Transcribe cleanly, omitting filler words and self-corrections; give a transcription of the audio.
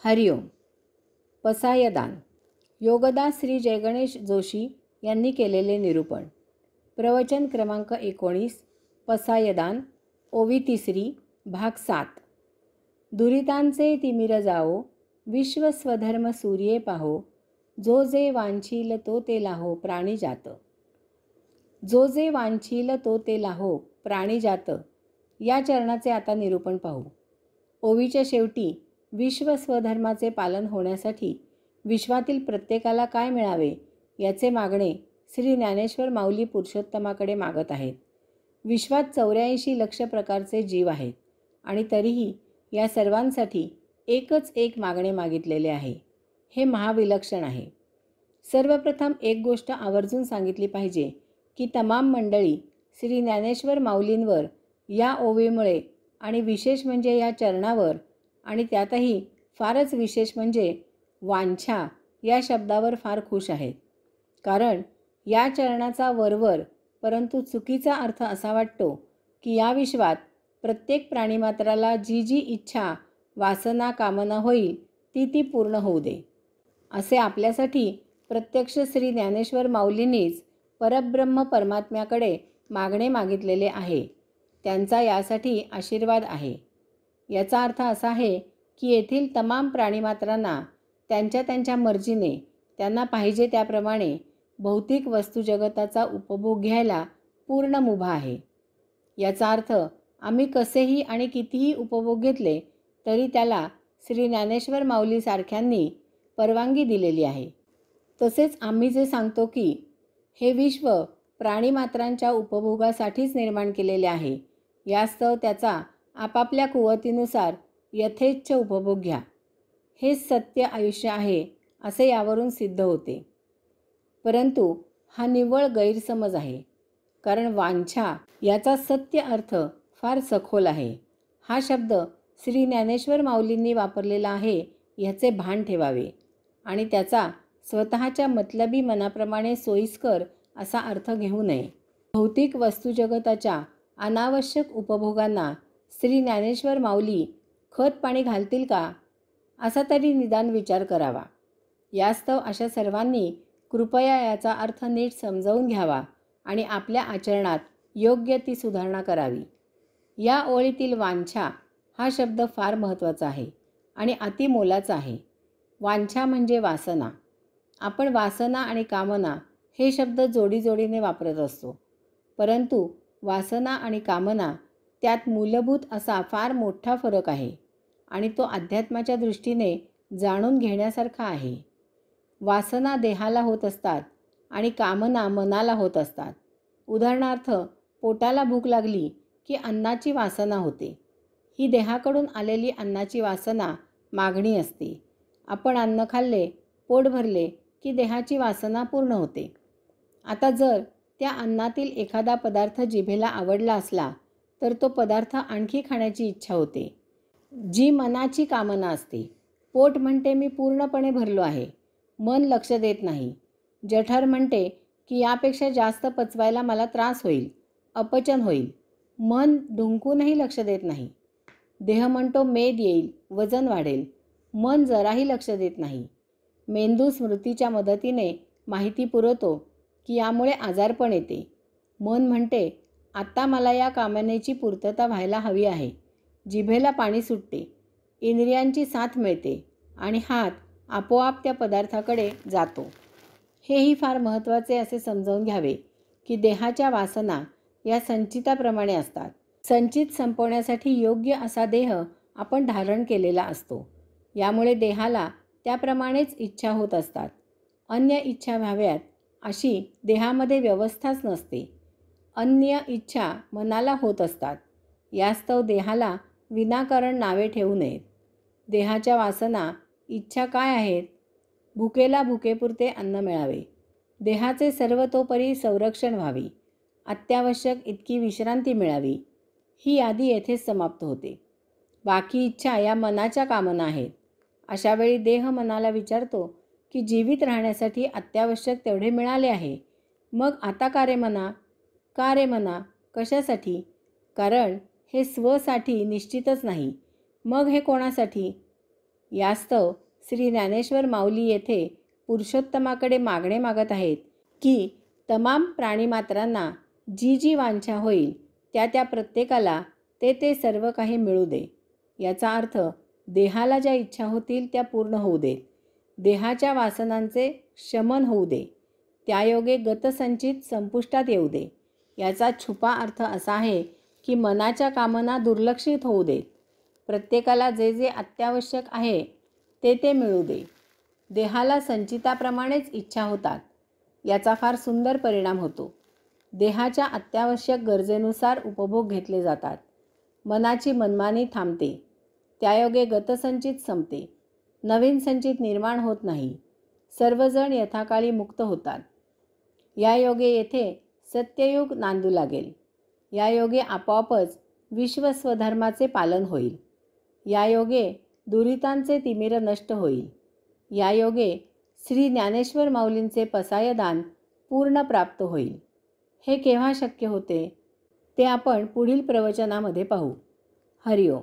हरिओम. पसायदान. योगदास श्री जयगणेश जोशी यांनी केलेले निरूपण. प्रवचन क्रमांक 19. पसायदान. ओवी तिसरी, भाग 7. दुरितांचे तिमिर जाओ, विश्व स्वधर्म सूर्ये पाहो, जो जे वांछील तो ते लाहो प्राणी जात. जो जे वांछील तो ते लाहो प्राणी जात या चरणाचे आता निरूपण पाहू. ओवीच्या शेवटी विश्व स्वधर्माचे पालन होण्यासाठी विश्वातील प्रत्येकाला काय मिळावे याचे मागणे श्री ज्ञानेश्वर माऊली पुरुषोत्तमाकडे मागत आहेत. विश्वात 84 लक्ष प्रकारचे जीव आहेत आणि तरीही या सर्वांसाठी एकच एक मागणे मागितलेले आहे. हे महाविलक्षण आहे. सर्वप्रथम एक गोष्ट आवर्जून सांगितली पाहिजे की तमाम मंडळी श्री ज्ञानेश्वर माऊलींवर या ओवीमुळे आणि विशेष म्हणजे या चरणावर आणि त्यातही फारच विशेष म्हणजे वांछा या शब्दावर फार खुश आहेत. कारण या चरणाचा वरवर परंतु चुकीचा अर्थ असा वाटतो की या विश्वात प्रत्येक प्राणीमात्राला जी जी इच्छा, वासना, कामना होईल ती ती पूर्ण होऊ दे असे आपल्यासाठी प्रत्यक्ष श्री ज्ञानेश्वर माऊलींनीच परब्रह्म परमात्म्याकडे मागणे मागितलेले आहे. त्यांचा यासाठी आशीर्वाद आहे. याचा अर्थ असा आहे की येथील तमाम प्राणीमात्रांना त्यांच्या त्यांच्या मर्जीने त्यांना पाहिजे त्याप्रमाणे भौतिक वस्तुजगताचा उपभोग घ्यायला पूर्ण मुभा आहे. याचा अर्थ आम्ही कसेही आणि कितीही उपभोग घेतले तरी त्याला श्री ज्ञानेश्वर माऊलीसारख्यांनी परवानगी दिलेली आहे. तसेच आम्ही जे सांगतो की हे विश्व प्राणीमात्रांच्या उपभोगासाठीच निर्माण केलेले आहे, यास्तव त्याचा आपापल्या कुवतीनुसार यथेच्छ उपभोग घ्या, हेच सत्य आयुष्य आहे असे यावरून सिद्ध होते. परंतु हा निव्वळ गैरसमज आहे. कारण वांछा याचा सत्य अर्थ फार सखोल आहे. हा शब्द श्री ज्ञानेश्वर माऊलींनी वापरलेला आहे ह्याचे भान ठेवावे आणि त्याचा स्वतःच्या मतलबी मनाप्रमाणे सोयीस्कर असा अर्थ घेऊ नये. भौतिक वस्तुजगताच्या अनावश्यक उपभोगांना श्री ज्ञानेश्वर माऊली खत पाणी घालतील का असा तरी निदान विचार करावा. यास्तव अशा सर्वांनी कृपया याचा अर्थ नीट समजावून घ्यावा आणि आपल्या आचरणात योग्य ती सुधारणा करावी. या ओळीतील वांछा हा शब्द फार महत्त्वाचा आहे आणि अतिमोलाचा आहे. वांछा म्हणजे वासना. आपण वासना आणि कामना हे शब्द जोडीजोडीने वापरत असतो, परंतु वासना आणि कामना त्यात मूलभूत असा फार मोठा फरक आहे आणि तो अध्यात्माच्या दृष्टीने जाणून घेण्यासारखा आहे. वासना देहाला होत असतात आणि कामना मनाला होत असतात. उदाहरणार्थ, पोटाला भूक लागली की अन्नाची वासना होते. ही देहाकडून आलेली अन्नाची वासना मागणी असते. आपण अन्न खाल्ले, पोट भरले की देहाची वासना पूर्ण होते. आता जर त्या अन्नातील एखादा पदार्थ जिभेला आवडला असला तर तो पदार्थ आणखी खाण्याची इच्छा होते, जी मनाची कामना असते. पोट म्हणते मी पूर्णपणे भरलो आहे, मन लक्ष देत नाही. जठर म्हणते की यापेक्षा जास्त पचवायला मला त्रास होईल, अपचन होईल. मन ढुंकूनही लक्ष देत नाही. देह म्हणतो मेद येईल, वजन वाढेल. मन जराही लक्ष देत नाही. मेंदू स्मृतीच्या मदतीने माहिती पुरवतो की यामुळे आजारपण येते. मन म्हणते आत्ता मला या कामनेची पूर्तता व्हायला हवी आहे. जिभेला पाणी सुटते, इंद्रियांची साथ मिळते आणि हात आपोआप त्या पदार्थाकडे जातो. हेही फार महत्त्वाचे असे समजावून घ्यावे की देहाच्या वासना या संचिताप्रमाणे असतात. संचित संपवण्यासाठी योग्य असा देह आपण धारण केलेला असतो. यामुळे देहाला त्याप्रमाणेच इच्छा होत असतात. अन्य इच्छा व्हाव्यात अशी देहामध्ये व्यवस्थाच नसते. अन्य इच्छा मनाला होत असतात. यास्तव देहाला विनाकारण नावे ठेवू नयेत. देहाच्या वासना, इच्छा काय आहेत? भुकेला भुकेपुरते अन्न मिळावे, देहाचे सर्वतोपरी संरक्षण व्हावे, अत्यावश्यक इतकी विश्रांती मिळावी, ही यादी येथेच समाप्त होते. बाकी इच्छा या मनाच्या कामना आहेत. अशावेळी देह मनाला विचारतो की जीवित राहण्यासाठी अत्यावश्यक तेवढे मिळाले आहे, मग आता का रे मना? का रे मना? कशासाठी? कारण हे स्वसाठी निश्चितच नाही. मग हे कोणासाठी? यास्तव श्री ज्ञानेश्वर माऊली येथे पुरुषोत्तमाकडे मागणे मागत आहेत की तमाम प्राणीमात्रांना जी जी वांछा होईल त्या त्या प्रत्येकाला ते ते सर्व काही मिळू दे. याचा अर्थ देहाला ज्या इच्छा होतील त्या पूर्ण होऊ देत. देहाच्या वासनांचे शमन होऊ दे. त्यायोगे गतसंचित संपुष्टात येऊ दे. याचा छुपा अर्थ असा आहे की मनाच्या कामना दुर्लक्षित होऊ देत. प्रत्येकाला जे जे अत्यावश्यक आहे ते ते मिळू दे. देहाला संचिताप्रमाणेच इच्छा होतात. याचा फार सुंदर परिणाम होतो. देहाच्या अत्यावश्यक गरजेनुसार उपभोग घेतले जातात. मनाची मनमानी थांबते. त्यायोगे गतसंचित संपते. नवीन संचित निर्माण होत नाही. सर्वजण यथाकाळी मुक्त होतात. या योगे येथे सत्ययुग नांदू लागेल. या योगे आपोआपच विश्वस्वधर्माचे पालन होईल. या योगे दुरितांचे तिमिर नष्ट होईल. या योगे श्री ज्ञानेश्वर माऊलींचे पसायदान पूर्ण प्राप्त होईल. हे केव्हा शक्य होते ते आपण पुढील प्रवचनामध्ये पाहू. हरिओम.